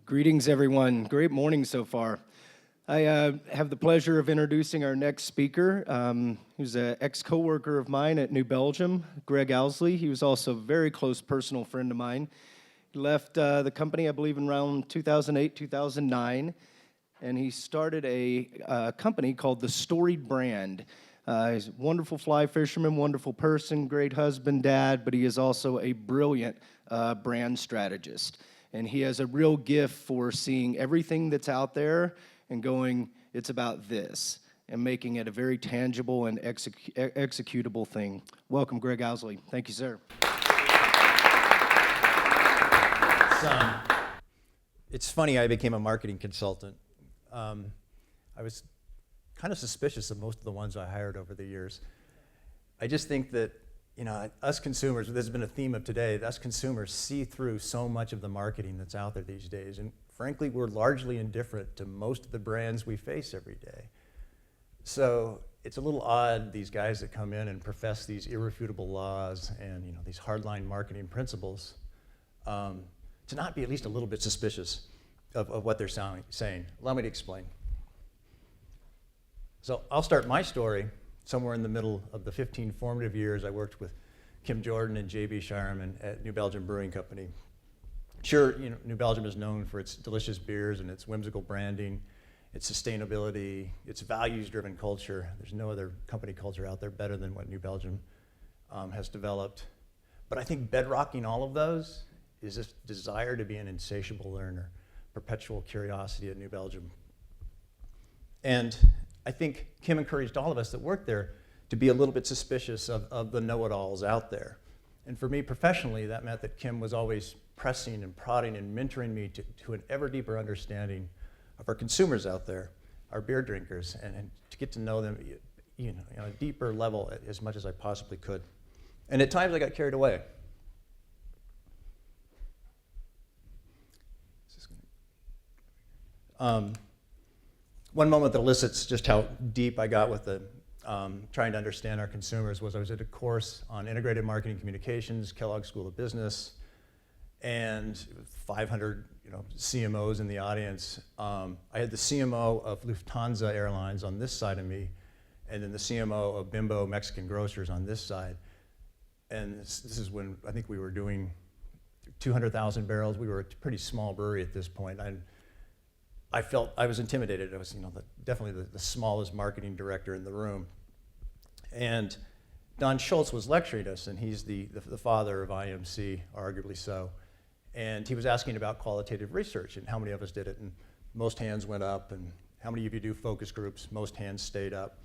Greetings, everyone. Great morning so far. I have the pleasure of introducing our next speaker, who's an ex-coworker of mine at New Belgium, Greg Owsley. He was also a very close personal friend of mine. He left the company, I believe, in around 2008, 2009, and he started a company called the Storied Brand. He's a wonderful fly fisherman, wonderful person, great husband, dad, but he is also a brilliant brand strategist. And he has a real gift for seeing everything that's out there and going, it's about this, and making it a very tangible and executable thing. Welcome, Greg Owsley. Thank you, sir. It's funny, I became a marketing consultant. I was kind of suspicious of most of the ones I hired over the years. I just think that, us consumers, this has been a theme of today, us consumers see through so much of the marketing that's out there these days. And frankly, we're largely indifferent to most of the brands we face every day. So it's a little odd, these guys that come in and profess these irrefutable laws and these hardline marketing principles, to not be at least a little bit suspicious of what they're saying. Allow me to explain. So I'll start my story somewhere in the middle of the 15 formative years I worked with Kim Jordan and J.B. Shireman at New Belgium Brewing Company. Sure, New Belgium is known for its delicious beers and its whimsical branding, its sustainability, its values-driven culture. There's no other company culture out there better than what New Belgium has developed. But I think bedrocking all of those is this desire to be an insatiable learner, perpetual curiosity at New Belgium. And I think Kim encouraged all of us that worked there to be a little bit suspicious of the know-it-alls out there. And for me professionally, that meant that Kim was always pressing and prodding and mentoring me to an ever deeper understanding of our consumers out there, our beer drinkers, and to get to know them on a deeper level as much as I possibly could. And at times I got carried away. One moment that elicits just how deep I got with the trying to understand our consumers was I was at a course on integrated marketing communications, Kellogg School of Business, and 500 CMOs in the audience. I had the CMO of Lufthansa Airlines on this side of me, and then the CMO of Bimbo Mexican Grocers on this side. And this is when I think we were doing 200,000 barrels. We were a pretty small brewery at this point. I felt I was intimidated. I was, definitely the smallest marketing director in the room. And Don Schultz was lecturing us, and he's the father of IMC, arguably so. And he was asking about qualitative research and how many of us did it. And most hands went up. And how many of you do focus groups? Most hands stayed up.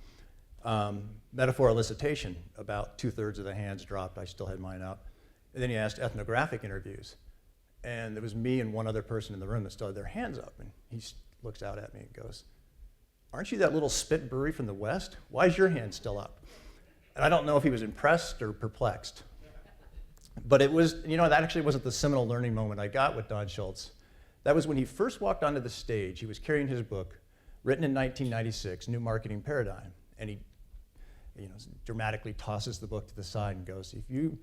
Metaphor elicitation, about 2/3 of the hands dropped. I still had mine up. And then he asked ethnographic interviews. And there was me and one other person in the room that still had their hands up. And he looks out at me and goes, "Aren't you that little spit brewery from the West? Why is your hand still up?" And I don't know if he was impressed or perplexed. But it was, that actually wasn't the seminal learning moment I got with Don Schultz. That was when he first walked onto the stage. He was carrying his book, written in 1996, New Marketing Paradigm. And he dramatically tosses the book to the side and goes, "If you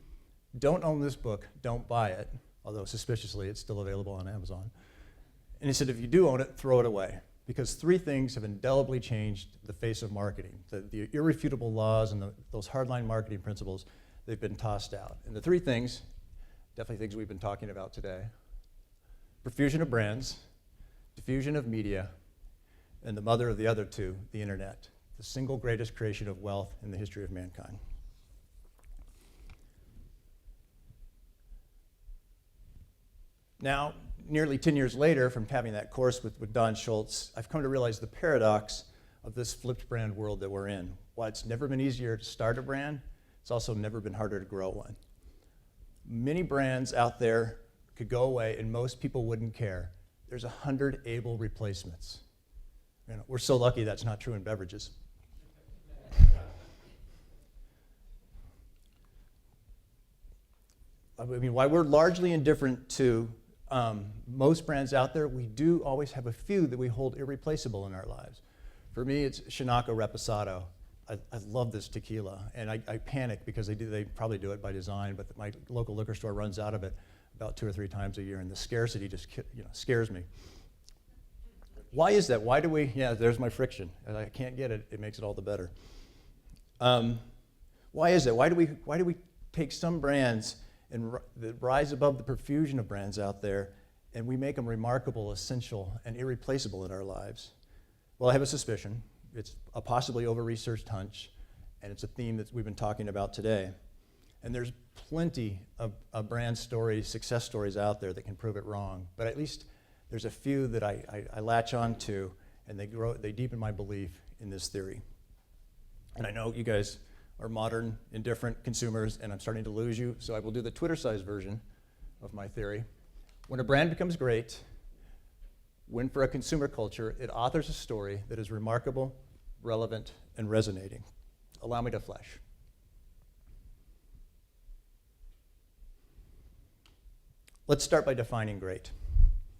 don't own this book, don't buy it." Although suspiciously, it's still available on Amazon. And he said, if you do own it, throw it away. Because 3 things have indelibly changed the face of marketing. The irrefutable laws and those hardline marketing principles, they've been tossed out. And the 3 things, definitely things we've been talking about today: profusion of brands, diffusion of media, and the mother of the other 2, the internet, the single greatest creation of wealth in the history of mankind. Now, nearly 10 years later, from having that course with Don Schultz, I've come to realize the paradox of this flipped brand world that we're in. While it's never been easier to start a brand, it's also never been harder to grow one. Many brands out there could go away and most people wouldn't care. There's 100 able replacements. We're so lucky that's not true in beverages. While we're largely indifferent to most brands out there, we do always have a few that we hold irreplaceable in our lives. For me, it's Shinako Reposado. I love this tequila, and I panic because they probably do it by design, but my local liquor store runs out of it about 2 or 3 times a year, and the scarcity just scares me. Why is that? Why do we, there's my friction. I can't get it, it makes it all the better. Why is it? Why do we take some brands that rise above the profusion of brands out there, and we make them remarkable, essential, and irreplaceable in our lives? Well, I have a suspicion. It's a possibly over-researched hunch, and it's a theme that we've been talking about today. And there's plenty of brand stories, success stories out there that can prove it wrong, but at least there's a few that I latch on to, and they deepen my belief in this theory. And I know you guys are modern, indifferent consumers, and I'm starting to lose you, so I will do the Twitter-sized version of my theory. When a brand becomes great, when for a consumer culture, it authors a story that is remarkable, relevant, and resonating. Allow me to flesh. Let's start by defining great.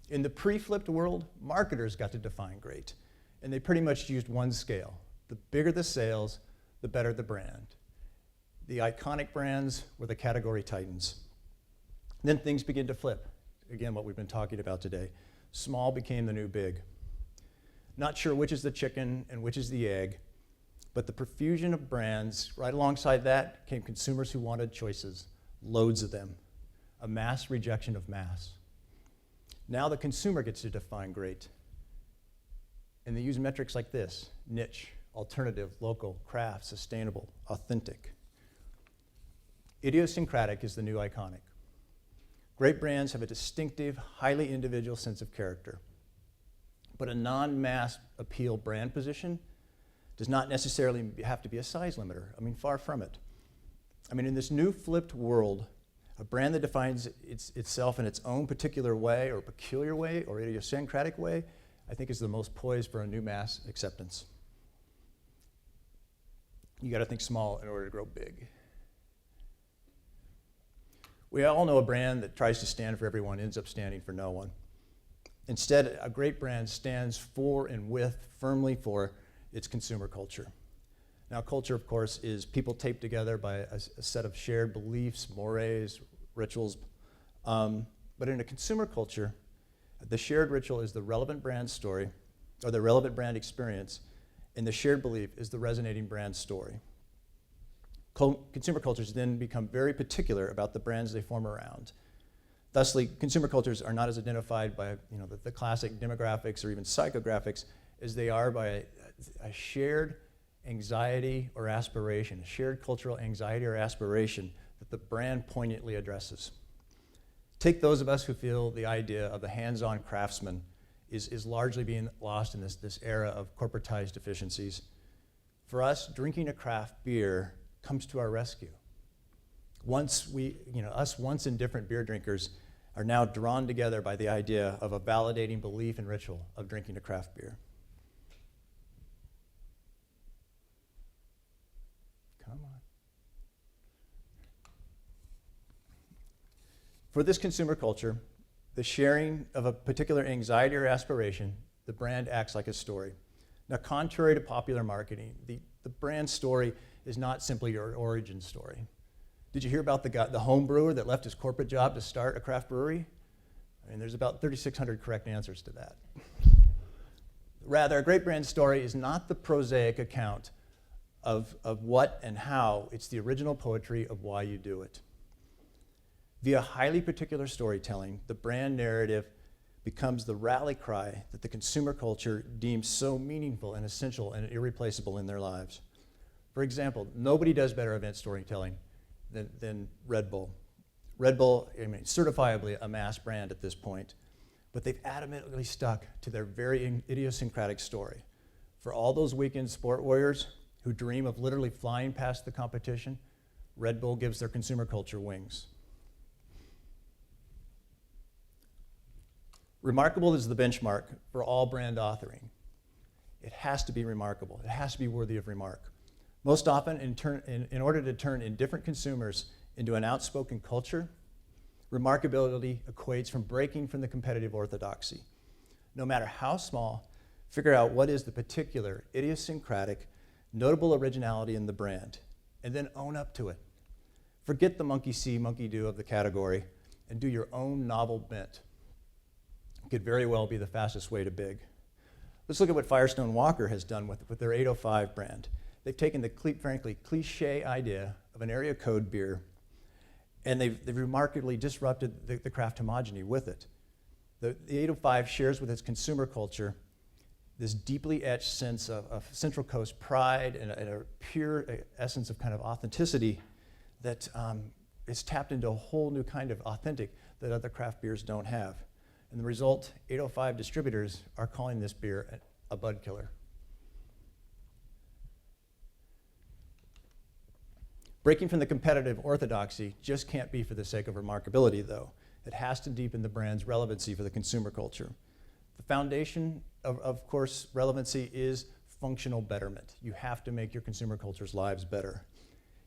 In the pre-flipped world, marketers got to define great, and they pretty much used one scale. The bigger the sales, the better the brand. The iconic brands were the category titans. Then things begin to flip. Again, what we've been talking about today. Small became the new big. Not sure which is the chicken and which is the egg, but the profusion of brands, right alongside that came consumers who wanted choices, loads of them, a mass rejection of mass. Now the consumer gets to define great. And they use metrics like this: niche, alternative, local, craft, sustainable, authentic. Idiosyncratic is the new iconic. Great brands have a distinctive, highly individual sense of character. But a non-mass appeal brand position does not necessarily have to be a size limiter. I mean, far from it. I mean, in this new flipped world, a brand that defines itself in its own particular way or peculiar way or idiosyncratic way, I think is the most poised for a new mass acceptance. You got to think small in order to grow big. We all know a brand that tries to stand for everyone ends up standing for no one. Instead, a great brand stands for and firmly for its consumer culture. Now, culture, of course, is people taped together by a set of shared beliefs, mores, rituals. But in a consumer culture, the shared ritual is the relevant brand story, or the relevant brand experience, and the shared belief is the resonating brand story. Consumer cultures then become very particular about the brands they form around. Thusly, consumer cultures are not as identified by the classic demographics or even psychographics as they are by a shared anxiety or aspiration, a shared cultural anxiety or aspiration that the brand poignantly addresses. Take those of us who feel the idea of the hands-on craftsman is largely being lost in this era of corporatized efficiencies. For us, drinking a craft beer comes to our rescue. Once indifferent beer drinkers are now drawn together by the idea of a validating belief and ritual of drinking a craft beer. Come on. For this consumer culture, the sharing of a particular anxiety or aspiration, the brand acts like a story. Now, contrary to popular marketing, the brand story is not simply your origin story. Did you hear about the home brewer that left his corporate job to start a craft brewery? I mean, there's about 3,600 correct answers to that. Rather, a great brand story is not the prosaic account of what and how, it's the original poetry of why you do it. Via highly particular storytelling, the brand narrative becomes the rally cry that the consumer culture deems so meaningful and essential and irreplaceable in their lives. For example, nobody does better event storytelling than Red Bull. Red Bull, certifiably a mass brand at this point, but they've adamantly stuck to their very idiosyncratic story. For all those weekend sport warriors who dream of literally flying past the competition, Red Bull gives their consumer culture wings. Remarkable is the benchmark for all brand authoring. It has to be remarkable. It has to be worthy of remark. Most often, in order to turn indifferent consumers into an outspoken culture, remarkability equates from breaking from the competitive orthodoxy. No matter how small, figure out what is the particular idiosyncratic, notable originality in the brand, and then own up to it. Forget the monkey see, monkey do of the category, and do your own novel bent. It could very well be the fastest way to big. Let's look at what Firestone Walker has done with their 805 brand. They've taken the, frankly, cliche idea of an area code beer, and they've remarkably disrupted the craft homogeny with it. The 805 shares with its consumer culture this deeply etched sense of Central Coast pride and a pure essence of kind of authenticity that is tapped into a whole new kind of authentic that other craft beers don't have. And the result, 805 distributors are calling this beer a bud killer. Breaking from the competitive orthodoxy just can't be for the sake of remarkability, though. It has to deepen the brand's relevancy for the consumer culture. The foundation of course, relevancy is functional betterment. You have to make your consumer culture's lives better.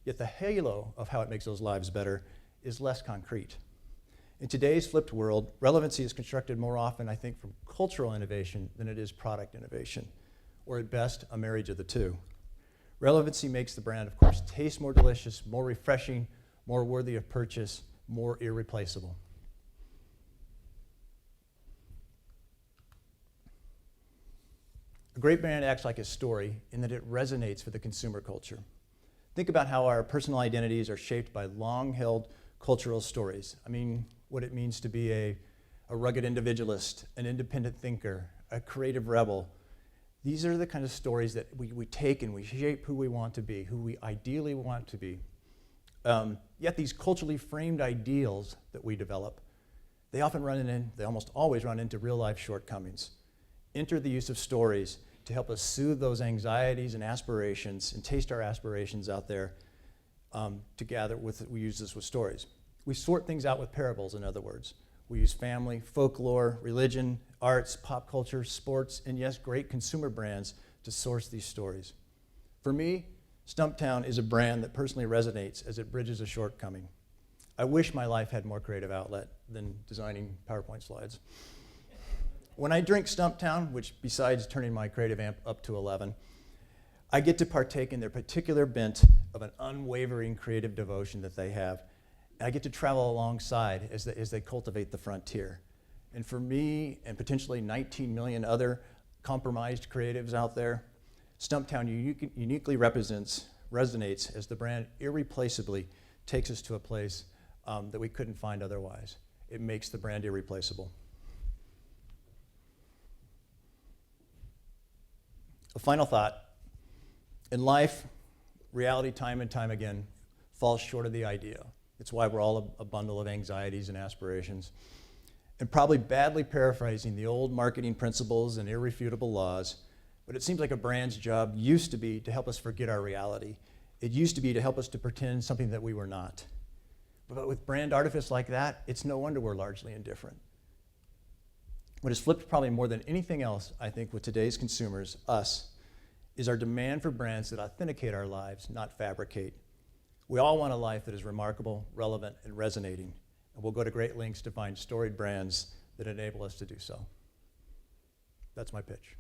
Yet the halo of how it makes those lives better is less concrete. In today's flipped world, relevancy is constructed more often, I think, from cultural innovation than it is product innovation, or at best, a marriage of the two. Relevancy makes the brand, of course, taste more delicious, more refreshing, more worthy of purchase, more irreplaceable. A great brand acts like a story in that it resonates for the consumer culture. Think about how our personal identities are shaped by long-held cultural stories. I mean, what it means to be a rugged individualist, an independent thinker, a creative rebel. These are the kind of stories that we take and we shape who we want to be, who we ideally want to be. Yet these culturally framed ideals that we develop, they almost always run into real-life shortcomings. Enter the use of stories to help us soothe those anxieties and aspirations and taste our aspirations out there we use this with stories. We sort things out with parables, in other words. We use family, folklore, religion, arts, pop culture, sports, and yes, great consumer brands to source these stories. For me, Stumptown is a brand that personally resonates as it bridges a shortcoming. I wish my life had more creative outlet than designing PowerPoint slides. When I drink Stumptown, which besides turning my creative amp up to 11, I get to partake in their particular bent of an unwavering creative devotion that they have. And I get to travel alongside as they cultivate the frontier. And for me, and potentially 19 million other compromised creatives out there, Stumptown uniquely resonates as the brand irreplaceably takes us to a place that we couldn't find otherwise. It makes the brand irreplaceable. A final thought. In life, reality time and time again falls short of the ideal. It's why we're all a bundle of anxieties and aspirations. And probably badly paraphrasing the old marketing principles and irrefutable laws, but it seems like a brand's job used to be to help us forget our reality. It used to be to help us to pretend something that we were not. But with brand artifice like that, it's no wonder we're largely indifferent. What has flipped probably more than anything else, I think, with today's consumers, us, is our demand for brands that authenticate our lives, not fabricate. We all want a life that is remarkable, relevant, and resonating. And we'll go to great lengths to find storied brands that enable us to do so. That's my pitch.